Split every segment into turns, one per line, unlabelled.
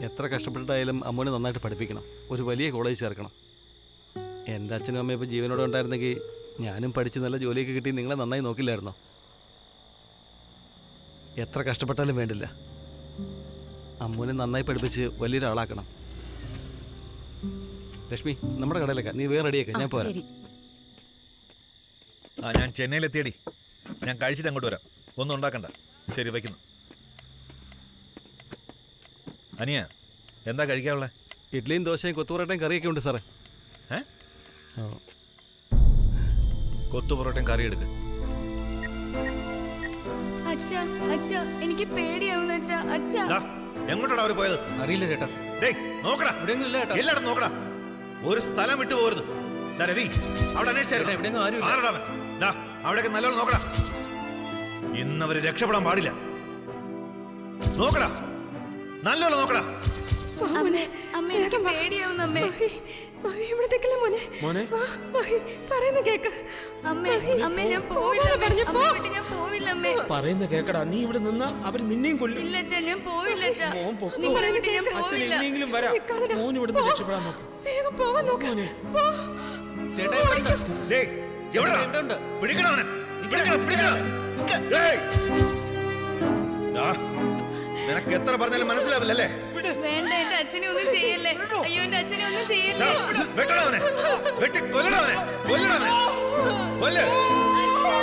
എത്ര കഷ്ടപ്പെട്ടിട്ടായാലും അമ്മൂനെ നന്നായിട്ട് പഠിപ്പിക്കണം, ഒരു വലിയ കോളേജ് ചേർക്കണം. എൻ്റെ അച്ഛനും അമ്മയും ഇപ്പോൾ ജീവനോടെ ഉണ്ടായിരുന്നെങ്കിൽ ഞാനും പഠിച്ച് നല്ല ജോലിയൊക്കെ കിട്ടി നിങ്ങളെ നന്നായി നോക്കില്ലായിരുന്നോ? എത്ര കഷ്ടപ്പെട്ടാലും വേണ്ടില്ല, അമ്മൂനെ നന്നായി പഠിപ്പിച്ച് വലിയൊരാളാക്കണം. ലക്ഷ്മി, നമ്മുടെ കടയിലേക്കാ, നീ വേറെ റെഡിയാക്കാം, ഞാൻ പോരാ.
ഞാൻ ചെന്നൈയിലെത്തിയടി, ഞാൻ കഴിച്ചിട്ട് അങ്ങോട്ട് വരാം, ഒന്നും ഉണ്ടാക്കണ്ട. ശരി, വയ്ക്കുന്നു. അനിയ, എന്താ കഴിക്കാനുള്ളത്?
ഇഡ്ലിയും ദോശയും കൊത്തുപൊറോട്ടയും കറിയൊക്കെ ഉണ്ട് സാറേ.
കൊത്തുപൊറോട്ടയും കറി എടുക്ക്.
എനിക്ക് പേടിയാവുന്നു അച്ഛാ. അച്ഛാ,
എങ്ങോട്ടാണ് അവര് പോയത്?
അറിയില്ല ചേട്ടാ.
നോക്കടാ, എല്ലായിടും നോക്കടാ, ഒരു സ്ഥലം വിട്ടു പോകരുത്. രവി, അവിടെ അന്വേഷിച്ചായിരുന്നു, അവിടേക്ക് നല്ലോണം നോക്കടാ. ഇന്നവര് രക്ഷപ്പെടാൻ പാടില്ല. നോക്കടാ, നല്ലോണം നോക്കടാ.
അമ്മ എനിക്ക് പേടിയാവുന്നു അമ്മേ. അമ്മേ ഞാൻ പോവില്ല, ഞാൻ പോവില്ല അമ്മേ.
പറയുന്ന കേക്കടാ, നീ ഇവിടെ നിന്നാ അവര് നിന്നെയും കൊല്ലും.
ഇല്ല അച്ഛാ, ഞാൻ പോവില്ല അച്ഛാ.
അച്ഛൻ എങ്ങനെയെങ്കിലും വരാം, മോൻ ഇവിടുന്ന് രക്ഷപ്പെടാൻ നോക്ക്.
നിനക്ക് എത്ര പറഞ്ഞാലും മനസ്സിലാവില്ലല്ലേ?
വേണ്ട, എന്റെ അച്ഛനെ ഒന്നും ചെയ്യല്ലേ. അയ്യോ, എന്റെ അച്ഛനെ ഒന്നും ചെയ്യല്ലേ.
വെട്ടണവനെ, വെട്ടി കൊല്ലണവനെ, കൊല്ലണവനെ, കൊല്ല്.
അച്ഛാ,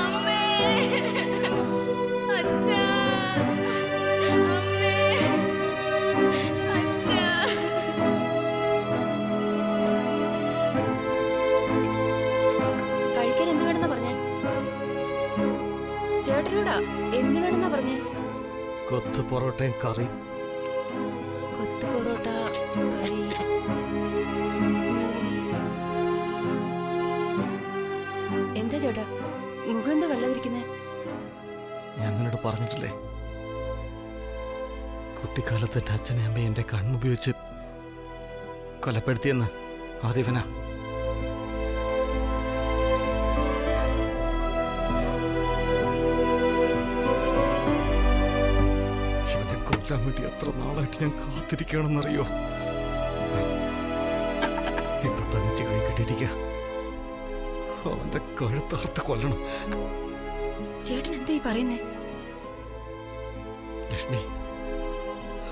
അമ്മേ, അച്ഛാ, അമ്മേ, അച്ഛാ.
കഴിക്കാൻ എന്ത് വേണമെന്നാ പറഞ്ഞേ? ചേട്ടനോടാ എന്ത് വേണമെന്നാ പറഞ്ഞേ?
കൊത്തു പൊറോട്ടയും കറിയും.
കൊത്തു പൊറോട്ട, കറി. എന്താ ചേട്ടാ, മുഖം എന്താ വല്ലാതിരിക്കുന്നേ?
ഞാൻ നിന്നോട് പറഞ്ഞിട്ടില്ലേ, കുട്ടിക്കാലത്ത് എൻ്റെ അച്ഛനെ അമ്മയെ എൻ്റെ കണ്ണുപയോഗിച്ച് കൊലപ്പെടുത്തിയെന്ന്. അതിവനാ. ഇവനെ കൊല്ലാൻ വേണ്ടി എത്ര നാളായിട്ട് ഞാൻ കാത്തിരിക്കണമെന്നറിയോ? ഇപ്പൊ തനിച്ച് കൈ കിട്ടിയിരിക്ക, അവന്റെ കഴുത്തറുത്ത് കൊല്ലണം.
ചേട്ടൻ എന്താ ഈ പറയുന്നേ?
ലക്ഷ്മി,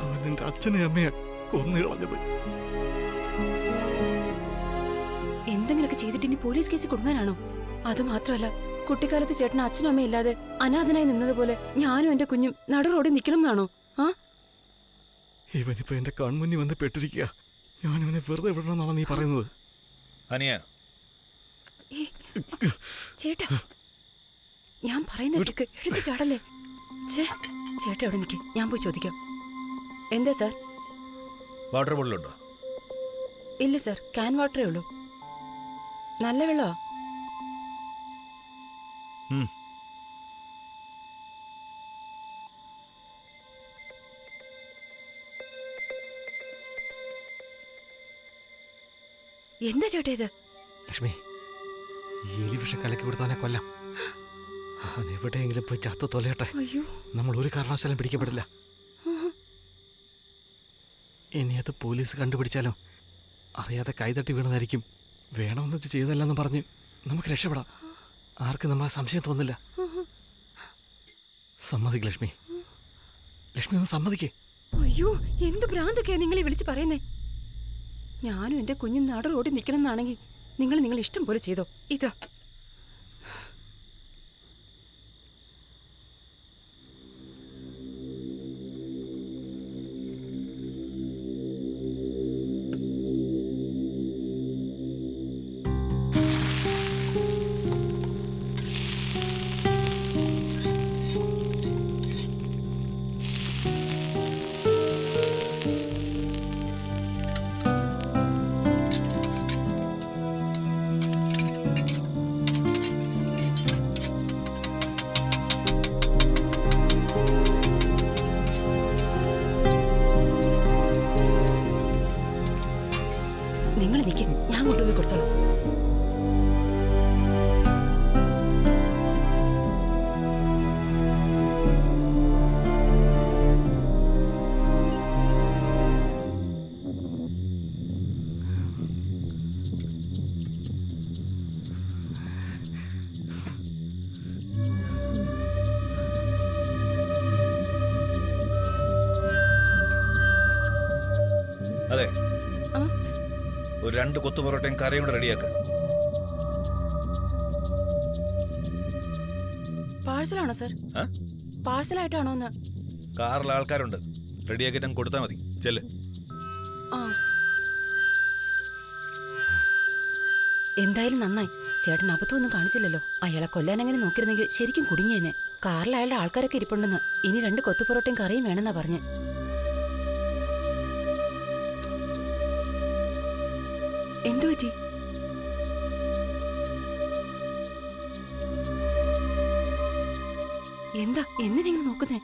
അവൻ എൻ്റെ അച്ഛനെ അമ്മയെ കൊന്നുകളഞ്ഞത്.
എന്തെങ്കിലുമൊക്കെ ചെയ്തിട്ട് ഇനി പോലീസ് കേസ് കൊടുക്കാനാണോ? അത് മാത്രമല്ല, കുട്ടിക്കാലത്ത് ചേട്ടൻ അച്ഛനും അമ്മയും ഇല്ലാതെ അനാഥനായി നിന്നതുപോലെ ഞാനും എന്റെ കുഞ്ഞും നടു റോഡിൽ നിൽക്കണം എന്നാണോ?
ഇവനിപ്പോ എന്റെ കൺമുന്നിൽ വന്ന് പെട്ടിരിക്കുക. ഞാനിവനെ വെറുതെ വിടണമെന്നാണ് നീ പറയുന്നത്?
അനിയ,
ചേട്ടാ, ഞാൻ പറയുന്ന എടുത്ത് ചാടല്ലേ. ചേട്ടാ എവിടെ നിൽക്കും, ഞാൻ പോയി ചോദിക്കാം. എന്താ സാർ?
വാട്ടർ ബോട്ടിലുണ്ടോ?
ഇല്ല സാർ, ക്യാൻ വാട്ടറേ ഉള്ളൂ. നല്ല വെള്ളമാ. എന്താ ചേട്ടാ ഇത്?
ലക്ഷ്മി, ഈ എലിവിഷം കലക്കി കൊടുത്തവനെ കൊല്ലാം. അവൻ എവിടെയെങ്കിലും പോയി ചത്തു തൊലയട്ടെ. നമ്മൾ ഒരു കാരണവശാലും പിടിക്കപ്പെടില്ല. ഇനി അത് പോലീസ് കണ്ടുപിടിച്ചാലും അറിയാതെ കൈതട്ടി വീണതായിരിക്കും. വേണമെന്ന് വെച്ച് ചെയ്തല്ലെന്ന് പറഞ്ഞ് നമുക്ക് രക്ഷപ്പെടാം. ആർക്കും നമ്മളെ സംശയം തോന്നില്ല. സമ്മതിക്ക് ലക്ഷ്മി. ലക്ഷ്മി ഒന്ന് സമ്മതിക്കേ.
അയ്യോ, എന്ത് ഭ്രാന്തൊക്കെയാ നിങ്ങൾ ഈ വിളിച്ച് പറയുന്നേ? ഞാനും എന്റെ കുഞ്ഞും നട റോഡിൽ നിൽക്കണം എന്നാണെങ്കിൽ നിങ്ങൾ ഇഷ്ടം പോലെ ചെയ്തോ. ഇതാ നിങ്ങൾ നിൽക്ക്, ഞാൻ കൊണ്ടുപോയി കൊടുത്തോളാം.
അതെ,
ആ
ഒരു 2 കൊത്തു പൊറോട്ടയും കറിയും കൂടെ റെഡിയാക്ക.
പാഴ്സലാണോ സർ?
ആ?
പാഴ്സലായിട്ടാണോ എന്ന്?
കാറിൽ ആൾക്കാരുണ്ട്, റെഡിയാക്കിയിട്ട് കൊടുത്താൽ മതി. ചെല്ല്.
ആ എന്തായാലും നന്നായി. ചേട്ടൻ അബദ്ധമൊന്നും കാണിച്ചില്ലല്ലോ. അയാളെ കൊല്ലാൻ അങ്ങനെ നോക്കിയിരുന്നെങ്കിൽ ശരിക്കും കുടുങ്ങിയേനെ. കാറിൽ അയാളുടെ ആൾക്കാരൊക്കെ ഇരിപ്പുണ്ടെന്ന്. ഇനി 2 കൊത്തു പൊറോട്ടയും കറിയും വേണമെന്നാ പറഞ്ഞ്. എന്തു പറ്റി? എന്താ എന്തിനെങ്ങനെ നോക്കുന്നേ?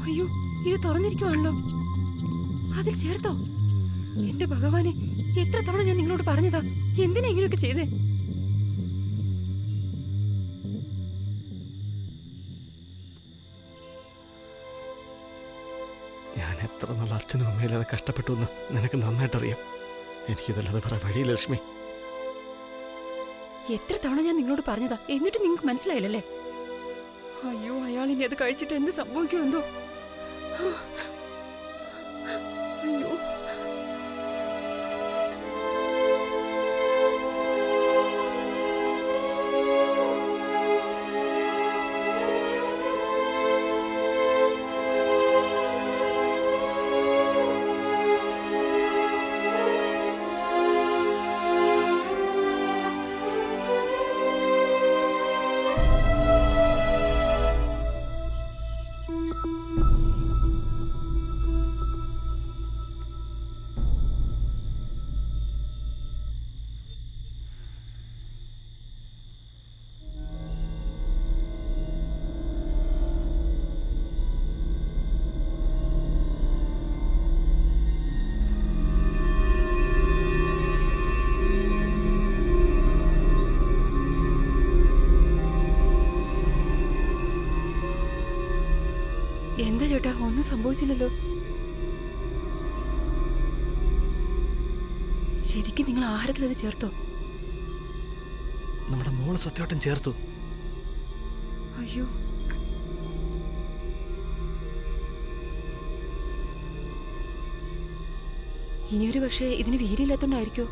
അയ്യോ, ഇത് തുറന്നിരിക്കുവാണല്ലോ. അതിൽ ചേർത്തോ? എന്റെ ഭഗവാനെ, എത്ര തവണ ഞാൻ നിങ്ങളോട് പറഞ്ഞതാ എന്തിനാ ഇങ്ങനെയൊക്കെ ചെയ്തേ?
ഞാൻ എത്ര നാൾ അച്ഛനും അമ്മയില്ലാതെ കഷ്ടപ്പെട്ടു എന്ന് നിനക്ക് നന്നായിട്ടറിയാം. എനിക്കിതല്ലാതെ പറ വഴിയില്ല ലക്ഷ്മി.
എത്ര തവണ ഞാൻ നിങ്ങളോട് പറഞ്ഞതാ, എന്നിട്ട് നിങ്ങൾക്ക് മനസ്സിലായില്ലല്ലേ? അയ്യോ, അയാൾ ഇനി അത് കഴിച്ചിട്ട് എന്ത് സംഭവിക്കുമോ എന്തോ. അയ്യോ, എന്താ ചേട്ടാ, ഒന്നും സംഭവിച്ചില്ലല്ലോ. ശരിക്കും നിങ്ങൾ ആഹാരത്തിൽ അത് ചേർത്തോ?
നമ്മുടെ മോള് സത്യമായിട്ടും ചേർത്തു.
അയ്യോ, ഇനിയൊരു പക്ഷേ ഇതിന് വീര്യമില്ലാത്തോണ്ടായിരിക്കോ?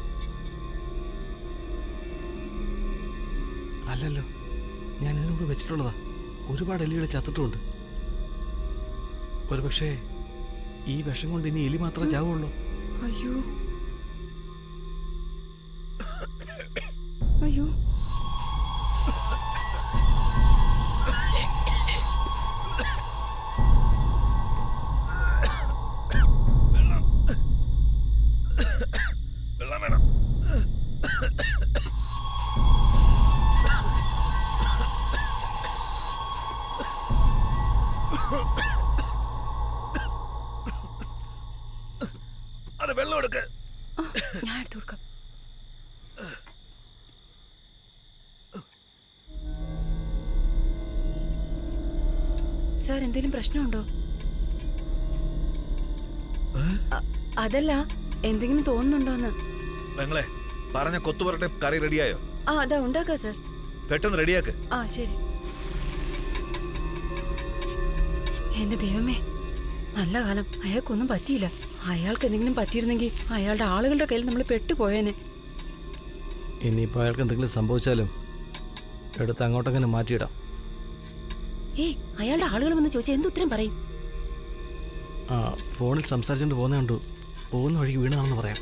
അല്ലല്ലോ, ഞാൻ ഇതിനു മുമ്പ് വെച്ചിട്ടുള്ളതാ. ഒരുപാട് എലികൾ ചത്തിട്ടുമുണ്ട്. ഒരുപക്ഷേ ഈ വിഷം കൊണ്ട് ഇനി എലി മാത്രമേ ചാവുള്ളൂ.
അയ്യോ അയ്യോ,
വെള്ളം വേണം. അത് വെള്ളം എടുക്ക്.
ഞാൻ എടുത്തു കൊടുക്കാം. സാർ, എന്തെങ്കിലും പ്രശ്നമുണ്ടോ? അതല്ല, എന്തെങ്കിലും തോന്നുന്നുണ്ടോന്ന്.
പെങ്ങളെ, പറഞ്ഞ കൊത്തു പൊറോട്ട കറി റെഡിയായോ?
ആ, അതാ ഉണ്ടാക്കാം സാർ.
പെട്ടെന്ന് റെഡിയാക്ക്.
ആ, ശരി. എന്റെ ദൈവമേ, നല്ല കാലം അയാൾക്കൊന്നും പറ്റിയില്ല. അയാൾക്ക് എന്തെങ്കിലും പറ്റിയിരുന്നെങ്കിൽ അയാളുടെ ആളുകളുടെ കയ്യിൽ നമ്മൾ പെട്ടുപോയേനെ.
ഇനിയിപ്പോൾ അയാൾക്ക് എന്തെങ്കിലും സംഭവിച്ചാലും എടുത്ത് അങ്ങോട്ടങ്ങനെ മാറ്റിയിടാം.
ഏയ്, അയാളുടെ ആളുകൾ വന്ന് ചോദിച്ചാൽ എന്തുത്തരം പറയും?
ആ, ഫോണിൽ സംസാരിച്ചുകൊണ്ട് പോകുന്ന കണ്ടു. പോകുന്ന വഴിക്ക് വീണതാണെന്ന് പറയാം.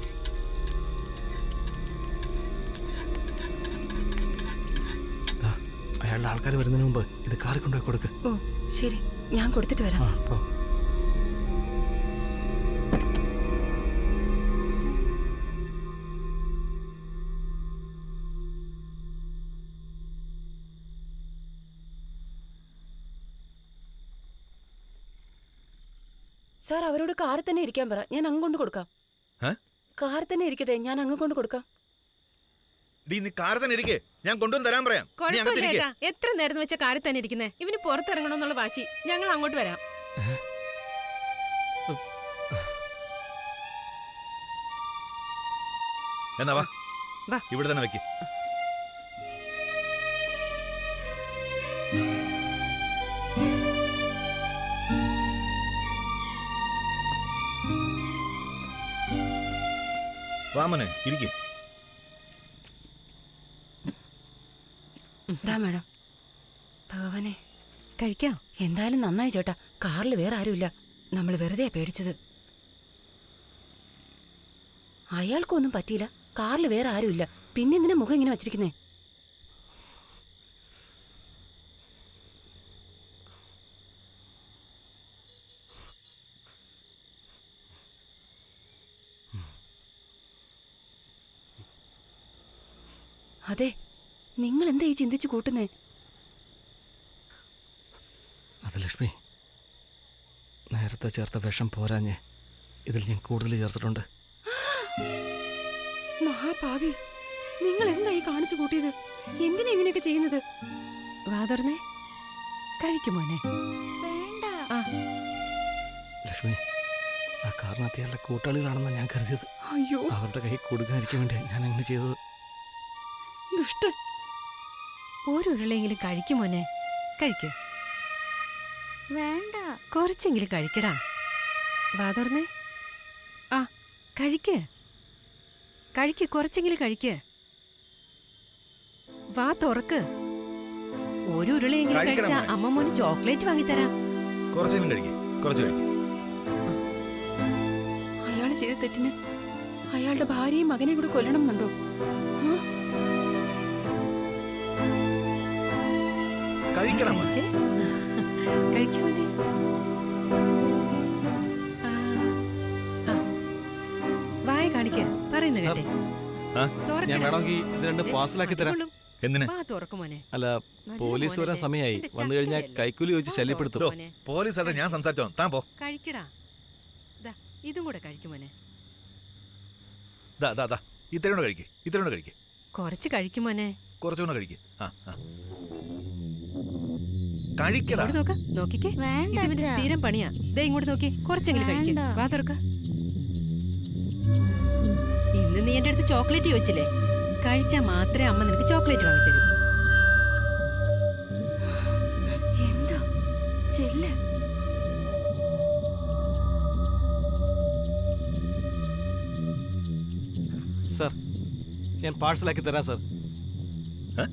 അയാളുടെ ആൾക്കാർ വരുന്നതിന് മുമ്പ് ഇത് കാറി കൊണ്ടുപോയി കൊടുക്ക്.
ഓ ശരി, ഞാൻ കൊടുത്തിട്ട് വരാം.
ആ, പോ.
സാർ, അവരോട് കാറിൽ തന്നെ ഇരിക്കാൻ പറ, ഞാൻ അങ്ങ് കൊണ്ട് കൊടുക്കാം. കാറിൽ തന്നെ ഇരിക്കട്ടെ, ഞാൻ അങ്ങ് കൊണ്ട് കൊടുക്കാം.
നീ കാറിൽ തന്നെ ഇരിക്കേ, ഞാൻ കൊണ്ടുവന്ന് തരാൻ പറയാം. നീ അകത്ത് ഇരിക്ക്.
എത്ര നേരം വെച്ച കാറിൽ തന്നെ ഇരിക്കുന്നേ? ഇവന് പുറത്തിറങ്ങണമെന്നുള്ള വാശി. ഞങ്ങൾ അങ്ങോട്ട് വരാം.
എന്നാ വാ,
വാ.
ഇവിടെ തന്നെ വെക്ക്. വാമനെ ഇരിക്കേ.
ദാ മേഡം. ഭഗവാനെ,
കഴിക്കാം.
എന്തായാലും നന്നായി ചേട്ടാ. കാറിൽ വേറെ ആരുമില്ല. നമ്മൾ വെറുതെ പേടിച്ചത്. അയാൾക്കൊന്നും പറ്റിയില്ല. കാറിൽ വേറെ ആരുമില്ല. പിന്നെ എന്തിനാ മുഖം ഇങ്ങനെ വച്ചിരിക്കുന്നേ? അതെ, നിങ്ങൾ എന്താ ഈ ചിന്തിച്ചു കൂട്ടുന്നേ?
അത് ലക്ഷ്മി, നേരത്തെ ചേർത്ത വിഷം പോരാഞ്ഞ് ഇതിൽ ഞാൻ കൂടുതൽ ചേർത്തിട്ടുണ്ട്.
മഹാഭാവി, നിങ്ങൾ എന്താ ഈ കാണിച്ചു കൂട്ടിയത്? എന്തിനാ ഇങ്ങനെയൊക്കെ ചെയ്യുന്നത്?
വാതുറന്നേ, കഴിക്കുമോനെ.
ലക്ഷ്മി, ആ കാരണത്ത് അയാളുടെ കൂട്ടാളികളാണെന്നാണ് ഞാൻ കരുതിയത്.
അയ്യോ,
അവരുടെ കൈ കൊടുക്കാതിരിക്കാൻ വേണ്ടി ഞാൻ അങ്ങനെ ചെയ്തത്.
ദുഷ്ടൻ.
ഒരു ഉരുളെങ്കിലും കഴിക്കുമോനെ. കഴിക്ക്.
വേണ്ട.
കുറച്ചെങ്കിലും കഴിക്കടാ. വാതുറന്നേ. ആ, കഴിക്ക്. കഴിക്ക്, കുറച്ചെങ്കിലും കഴിക്ക്. വാ തുറക്ക്. ഒരു ഉരുളയെങ്കിലും
കഴിക്കണം
കഴിച്ചാ
മോനെ.
അമ്മ മോന് ചോക്ലേറ്റ് വാങ്ങിത്തരാം.
കുറച്ചെങ്കിലും കഴിക്കേ, കുറച്ച് കഴിക്കേ.
അയാൾ ചെയ്ത തെറ്റിന് അയാളുടെ ഭാര്യയും മകനെ കൂടെ കൊല്ലണം എന്നുണ്ടോ?
കഴിക്കണം മോനെ.
കഴിച്ചേ. കഴിക്കുമോനെ. ആ, ആ. വായ കാണിക്ക്. പറയുന്ന
സർ,
കേട്ടെ.
ആ?
തുറക്കടാ.
ഞാൻ വേണമെങ്കിൽ ഇത് രണ്ട്
ദേ,
പാഴ്സലാക്കി തരാം.
കൊള്ളും.
എന്തിന്?
വാ തുറക്കുമോനെ.
അല്ല, പോലീസ് വരാൻ സമയമായി. വന്നു കഴിഞ്ഞാൽ കൈക്കൂലി ചോദിച്ച് ശല്യപ്പെടുത്തും.
ഡോ, പോലീസായിട്ട് ഞാൻ സംസാരിച്ചോ, താൻ പോ.
കഴിക്കടാ. ദാ, ഇതും കൂടെ കഴിക്കുമോനെ.
ദാ ദാ ദാ ഇത്രയും കൂടെ കഴിക്കേ, ഇത്രയും കൂടെ കഴിക്കേ.
കുറച്ച് കഴിക്കുമോനെ.
കുറച്ചുകൂടെ കഴിക്കേ. ആ ആ കഴിക്കടാ.
ഇങ്ങോട്ട് നോക്ക്, നോക്കിക്കേ.
വേണ്ട
ഇത് ഇവന്റെ
അച്ഛാ.
സ്ഥിരം പണിയാ. ദേ ഇങ്ങോട്ട് നോക്കി, കുറച്ചെങ്കിലും കഴിക്കും.
വേണ്ട.
വാ തുറക്ക. ഇന്ന് നീ എന്റെ അടുത്ത് ചോക്ലേറ്റ് ചോദിച്ചില്ലേ? കഴിച്ചാ മാത്രമേ അമ്മ നിനക്ക് ചോക്ലേറ്റ് വാങ്ങിത്തരൂ.
എന്താ ചെല്ല്.
സാർ, ഞാൻ പാഴ്സലാക്കി തരാം സാർ.
ഏ?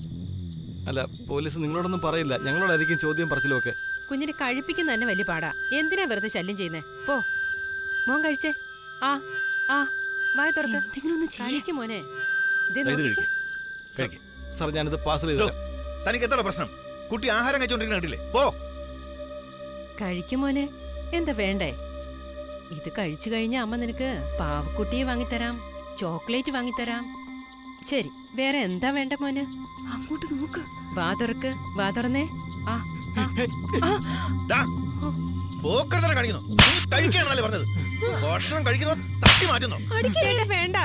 അല്ല, പോലീസ് നിങ്ങളോടൊന്നും പറയില്ല. ഞങ്ങളോടായിരിക്കും ചോദ്യം പറച്ചിലും ഒക്കെ.
കുഞ്ഞിനെ കഴിപ്പിക്കുന്ന തന്നെ വലിയ പാടാ. എന്തിനാ വെറുതെ ശല്യം ചെയ്യുന്നേ? പോ, മോൻ കഴിച്ചേ. ആ ആ, വായ തുറക്ക.
എന്തെങ്കിലും ഒന്ന് ചെയ്യ്.
കഴിക്കും മോനെ. ദേ
ദാ ഇത്
നോക്കിക്കേ.
കഴിക്കേ, കഴിക്കേ.
സാർ, ഞാനിത് പാഴ്സൽ ചെയ്ത്
ഡോ,
തരാം.
തനിക്ക് എന്താ പ്രശ്നം? കുട്ടി ആഹാരം കഴിച്ചോണ്ടിരിക്കുന്ന കണ്ടില്ലേ? പോ.
കഴിക്കും മോനെ. എന്താ വേണ്ടേ? ഇത് കഴിച്ചു കഴിഞ്ഞാൽ അമ്മ നിനക്ക് പാവക്കുട്ടിയെ വാങ്ങിത്തരാം, ചോക്ലേറ്റ് വാങ്ങിത്തരാം. ശരി, വേറെ എന്താ വേണ്ട മോന്?
അങ്ങോട്ട് നോക്ക്.
വാ തുറക്ക്. വാ തുറന്നേ. ആ ആ,
ഡാ, പോക്കരുതനെ കാണിക്കുന്നു. നീ കഴിക്കാനല്ലേ പറഞ്ഞത്? ഭക്ഷണം കഴിക്കുന്നോ തട്ടി മാറ്റുന്നോ?
ഏട്ടാ, വേണ്ട.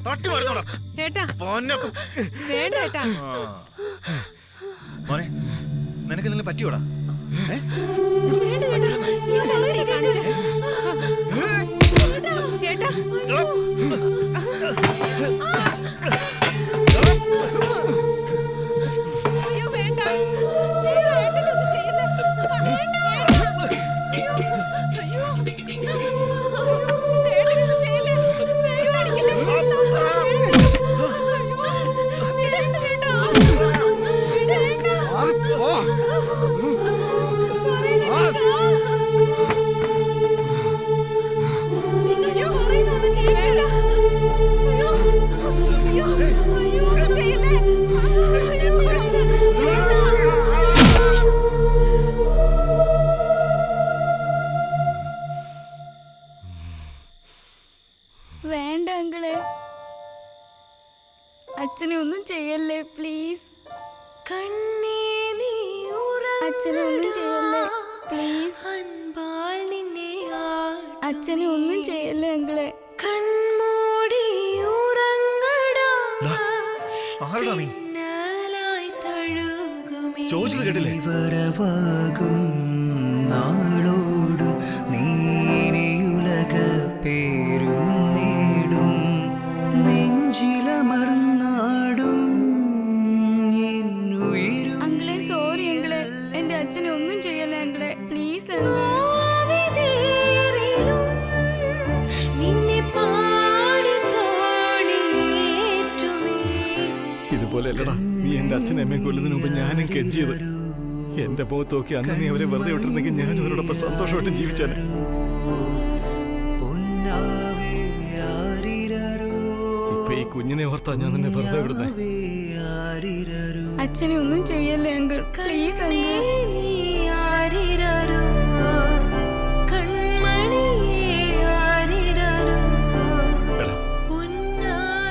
തട്ടി മാറ്റുന്നോടാ.
ഏട്ടാ,
പൊന്നെ.
വേണ്ട ഏട്ടാ.
ആ. മോനെ, നിനക്ക് എന്തെങ്കിലും പറ്റിയോടാ? ഏ?
വേണ്ട ഏട്ടാ. നീ പറയുന്നേ കാണിച്ചേ. ഏട്ടാ,
ഡോ.
അയ്യോ വേണ്ട. ചെയ്യല്ലേ, ഏട്ടനൊന്നും ചെയ്യല്ലേ. വേണ്ട. അയ്യോ, അയ്യോ. ഏട്ടനൊന്നും ചെയ്യല്ലേ. വേഗം അടിക്കല്ലേ.
വേണ്ട അങ്കിളെ. അച്ഛനെ ഒന്നും ചെയ്യല്ലേ പ്ലീസ്. അച്ഛനെ ഒന്നും ചെയ്യല്ലേ പ്ലീസ്. അച്ഛനെ ഒന്നും ചെയ്യല്ലേ അങ്കിളെ.
ഡാ, ആരെടാ നീ? ചോദിച്ചത് കേട്ടില്ലേ?
വരവാകും നാളോടും നീനിയുലക പേരും നേടും നെഞ്ചിലമർന്നാടും എന്നുയിരും
അങ്കിളെ സോറി അങ്കിളെ. എന്റെ അച്ഛനെ ഒന്നും ചെയ്യല്ലേ അങ്കിളെ പ്ലീസ് അങ്കിളെ.
നിന്നെ പാടി തോഴി
പോലെ അല്ലടാ നീ എന്റെ അച്ഛനെ അമ്മയെ കൊല്ലുന്നതിന് മുമ്പ് ഞാനും കെഞ്ചിയത്. എന്റെ മുഖത്ത് നോക്കി അന്ന് നീ അവരെ വെറുതെ വിട്ടിരുന്നെങ്കിൽ ഞാൻ അവരോടൊപ്പം സന്തോഷമായിട്ട് ജീവിച്ചാനെ. ഇപ്പൊ ഈ കുഞ്ഞിനെ ഓർത്താ ഞാൻ നിന്നെ വെറുതെ വിടുന്നേ.
അച്ഛനെ ഒന്നും ചെയ്യല്ലേ അങ്കിൾ, പ്ലീസ് അങ്കിൾ.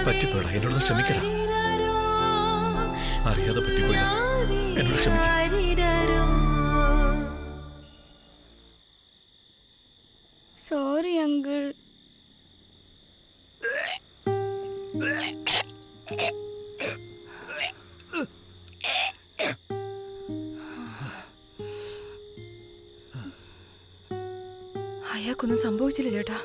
പറ്റിപ്പോടാ, എന്നോട് ക്ഷമിക്കടാ. അറിയാതെ പറ്റിപ്പോയതാ, എന്നോട് ക്ഷമിക്ക.
Sorry uncle.
അയാൾക്കൊന്നും സംഭവിച്ചില്ല ചേട്ടാ.